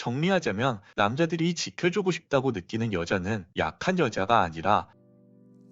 정리하자면 남자들이 지켜주고 싶다고 느끼는 여자는 약한 여자가 아니라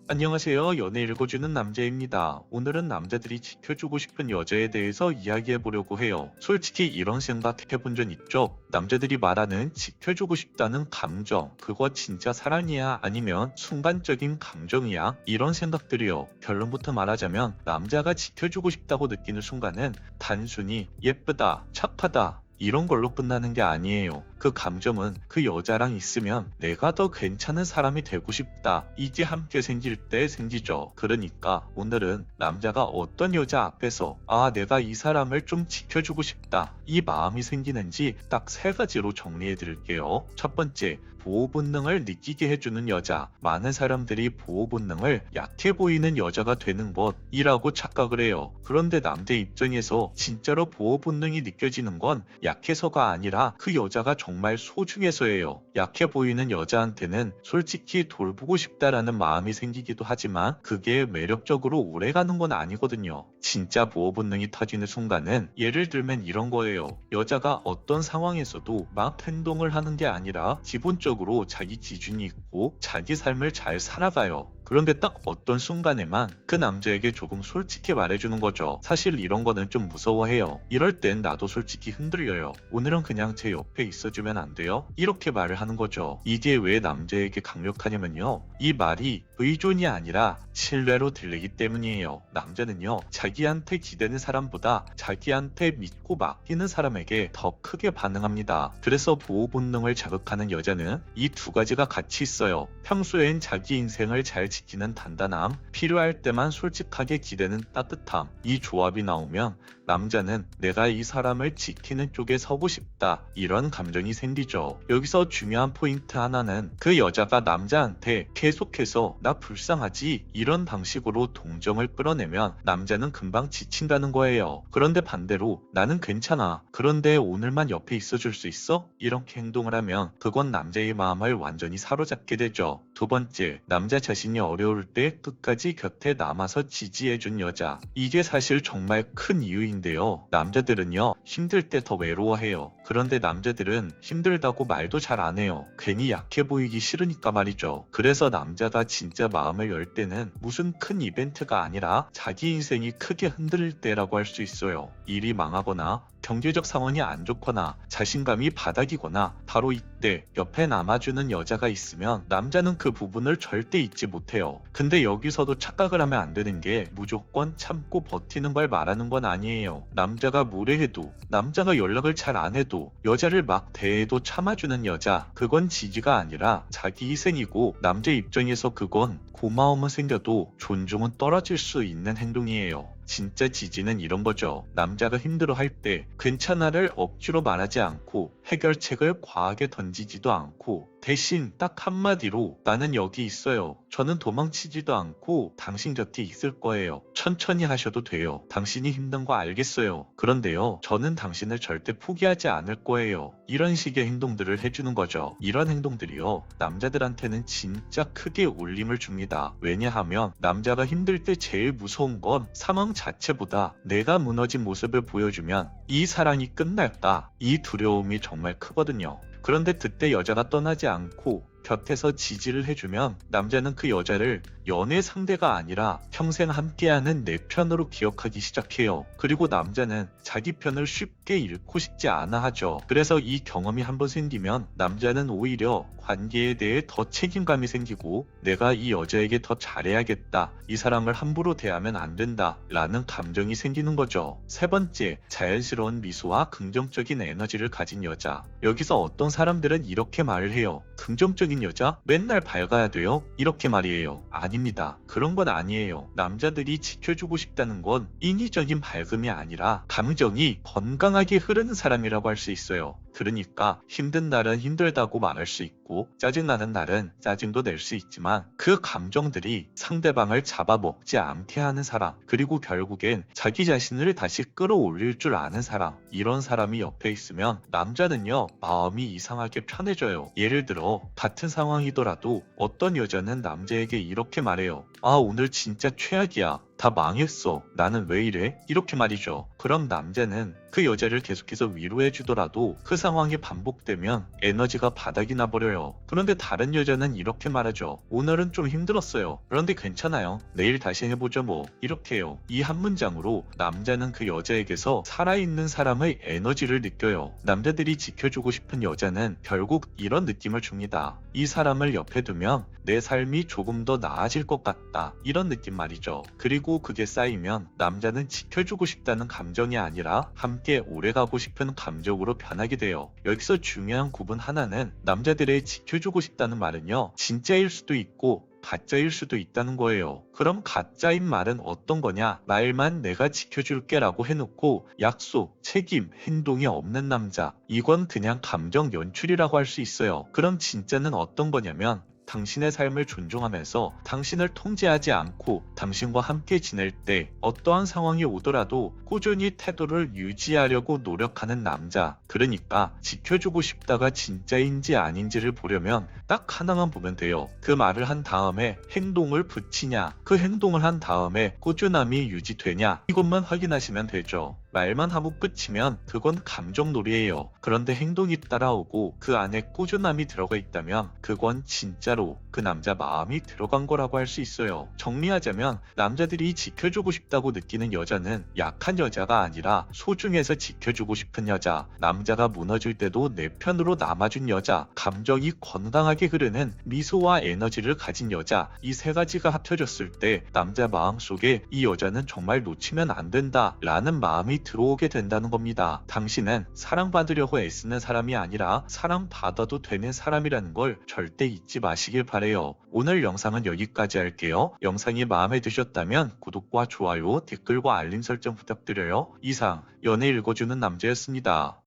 안녕하세요. 연애 읽어주는 남자입니다. 오늘은 남자들이 지켜주고 싶은 여자에 대해서 이야기해보려고 해요. 솔직히 이런 생각 해본 적 있죠? 남자들이 말하는 지켜주고 싶다는 감정, 그거 진짜 사랑이야? 아니면 순간적인 감정이야? 이런 생각들이요. 결론부터 말하자면 남자가 지켜주고 싶다고 느끼는 순간은 단순히 예쁘다, 착하다, 이런 걸로 끝나는 게 아니에요. 그 감정은 그 여자랑 있으면 내가 더 괜찮은 사람이 되고 싶다. 이제 함께 생길 때 생기죠. 그러니까 오늘은 남자가 어떤 여자 앞에서 내가 이 사람을 좀 지켜주고 싶다. 이 마음이 생기는지 딱 3가지로 정리해 드릴게요. 첫 번째, 보호 본능을 느끼게 해주는 여자. 많은 사람들이 보호 본능을 약해 보이는 여자가 되는 것이라고 착각을 해요. 그런데 남자 입장에서 진짜로 보호 본능이 느껴지는 건 약해서가 아니라 그 여자가 정말 소중해서예요. 약해 보이는 여자한테는 솔직히 돌보고 싶다라는 마음이 생기기도 하지만 그게 매력적으로 오래가는 건 아니거든요. 진짜 보호 본능이 터지는 순간은 예를 들면 이런 거예요. 여자가 어떤 상황에서도 막 행동을 하는 게 아니라 기본적으로 자기 기준이 있고 자기 삶을 잘 살아가요. 그런데 딱 어떤 순간에만 그 남자에게 조금 솔직히 말해주는 거죠. 사실 이런 거는 좀 무서워해요. 이럴 땐 나도 솔직히 흔들려요. 오늘은 그냥 제 옆에 있어주면 안 돼요? 이렇게 말을 하는 거죠. 이게 왜 남자에게 강력하냐면요. 이 말이 의존이 아니라 신뢰로 들리기 때문이에요. 남자는요, 자기한테 기대는 사람보다 자기한테 믿고 맡기는 사람에게 더 크게 반응합니다. 그래서 보호 본능을 자극하는 여자는 이 2가지가 같이 있어요. 평소엔 자기 인생을 잘 지키는 단단함, 필요할 때만 솔직하게 기대는 따뜻함. 이 조합이 나오면 남자는 내가 이 사람을 지키는 쪽에 서고 싶다, 이런 감정이 생기죠. 여기서 중요한 포인트 하나는 그 여자가 남자한테 계속해서 나 불쌍하지? 이런 방식으로 동정을 끌어내면 남자는 금방 지친다는 거예요. 그런데 반대로 나는 괜찮아, 그런데 오늘만 옆에 있어줄 수 있어? 이렇게 행동을 하면 그건 남자의 마음을 완전히 사로잡게 되죠. 2번째, 남자 자신이 어려울 때 끝까지 곁에 남아서 지지해준 여자. 이게 사실 정말 큰 이유인데요. 남자들은요, 힘들 때 더 외로워해요. 그런데 남자들은 힘들다고 말도 잘 안 해요. 괜히 약해 보이기 싫으니까 말이죠. 그래서 남자가 진짜 마음을 열 때는 무슨 큰 이벤트가 아니라 자기 인생이 크게 흔들릴 때라고 할 수 있어요. 일이 망하거나 경제적 상황이 안 좋거나 자신감이 바닥이거나 바로 이때 옆에 남아주는 여자가 있으면 남자는 그 부분을 절대 잊지 못해요. 근데 여기서도 착각을 하면 안 되는 게 무조건 참고 버티는 걸 말하는 건 아니에요. 남자가 무례해도, 남자가 연락을 잘 안 해도, 여자를 막 대해도 참아주는 여자, 그건 지지가 아니라 자기 희생이고 남자 입장에서 그건 고마움은 생겨도 존중은 떨어질 수 있는 행동이에요. 진짜 지지는 이런 거죠. 남자가 힘들어할 때 괜찮아를 억지로 말하지 않고 해결책을 과하게 던지지도 않고 대신 딱 한마디로 나는 여기 있어요. 저는 도망치지도 않고 당신 곁에 있을 거예요. 천천히 하셔도 돼요. 당신이 힘든 거 알겠어요. 그런데요, 저는 당신을 절대 포기하지 않을 거예요. 이런 식의 행동들을 해주는 거죠. 이런 행동들이요, 남자들한테는 진짜 크게 울림을 줍니다. 왜냐하면 남자가 힘들 때 제일 무서운 건 상황 자체보다 내가 무너진 모습을 보여주면 이 사랑이 끝날까, 이 두려움이 정말 크거든요. 그런데 그때 여자가 떠나지 않고 곁에서 지지를 해주면 남자는 그 여자를 연애 상대가 아니라 평생 함께하는 내 편으로 기억하기 시작해요. 그리고 남자는 자기 편을 쉽게 잃고 싶지 않아 하죠. 그래서 이 경험이 한번 생기면 남자는 오히려 관계에 대해 더 책임감이 생기고 내가 이 여자에게 더 잘해야겠다, 이 사람을 함부로 대하면 안 된다 라는 감정이 생기는 거죠. 3번째, 자연스러운 미소와 긍정적인 에너지를 가진 여자. 여기서 어떤 사람들은 이렇게 말을 해요. 긍정적인 여자? 맨날 밝아야 돼요? 이렇게 말이에요. 아닙니다. 그런 건 아니에요. 남자들이 지켜주고 싶다는 건 인위적인 밝음이 아니라 감정이 건강하게 흐르는 사람이라고 할 수 있어요. 그러니까 힘든 날은 힘들다고 말할 수 있고 짜증나는 날은 짜증도 낼 수 있지만 그 감정들이 상대방을 잡아먹지 않게 하는 사람, 그리고 결국엔 자기 자신을 다시 끌어올릴 줄 아는 사람, 이런 사람이 옆에 있으면 남자는요, 마음이 이상하게 편해져요. 예를 들어 같은 상황이더라도 어떤 여자는 남자에게 이렇게 말해요. 오늘 진짜 최악이야. 다 망했어. 나는 왜 이래? 이렇게 말이죠. 그럼 남자는 그 여자를 계속해서 위로해 주더라도 그 상황이 반복되면 에너지가 바닥이 나버려요. 그런데 다른 여자는 이렇게 말하죠. 오늘은 좀 힘들었어요. 그런데 괜찮아요. 내일 다시 해보죠 뭐. 이렇게 해요. 이 한 문장으로 남자는 그 여자에게서 살아있는 사람의 에너지를 느껴요. 남자들이 지켜주고 싶은 여자는 결국 이런 느낌을 줍니다. 이 사람을 옆에 두면 내 삶이 조금 더 나아질 것 같다. 이런 느낌 말이죠. 그리고 그게 쌓이면 남자는 지켜주고 싶다는 감정이 아니라 함께 오래가고 싶은 감정으로 변하게 돼요. 여기서 중요한 구분 하나는 남자들의 지켜주고 싶다는 말은요, 진짜일 수도 있고 가짜일 수도 있다는 거예요. 그럼 가짜인 말은 어떤 거냐? 말만 내가 지켜줄게 라고 해놓고 약속, 책임, 행동이 없는 남자. 이건 그냥 감정 연출이라고 할 수 있어요. 그럼 진짜는 어떤 거냐면 당신의 삶을 존중하면서 당신을 통제하지 않고 당신과 함께 지낼 때 어떠한 상황이 오더라도 꾸준히 태도를 유지하려고 노력하는 남자. 그러니까 지켜주고 싶다가 진짜인지 아닌지를 보려면 딱 하나만 보면 돼요. 그 말을 한 다음에 행동을 붙이냐, 그 행동을 한 다음에 꾸준함이 유지되냐, 이것만 확인하시면 되죠. 말만 하고 끝이면 그건 감정놀이예요. 그런데 행동이 따라오고 그 안에 꾸준함이 들어가 있다면 그건 진짜로 그 남자 마음이 들어간 거라고 할 수 있어요. 정리하자면 남자들이 지켜주고 싶다고 느끼는 여자는 약한 여자가 아니라 소중해서 지켜주고 싶은 여자, 남자가 무너질 때도 내 편으로 남아준 여자, 감정이 건강하게 흐르는 미소와 에너지를 가진 여자, 이 세 가지가 합쳐졌을 때 남자 마음속에 이 여자는 정말 놓치면 안 된다 라는 마음이 들어오게 된다는 겁니다. 당신은 사랑받으려고 애쓰는 사람이 아니라 사랑받아도 되는 사람이라는 걸 절대 잊지 마시길 바래요. 오늘 영상은 여기까지 할게요. 영상이 마음에 드셨다면 구독과 좋아요, 댓글과 알림 설정 부탁드려요. 이상 연애 읽어주는 남자였습니다.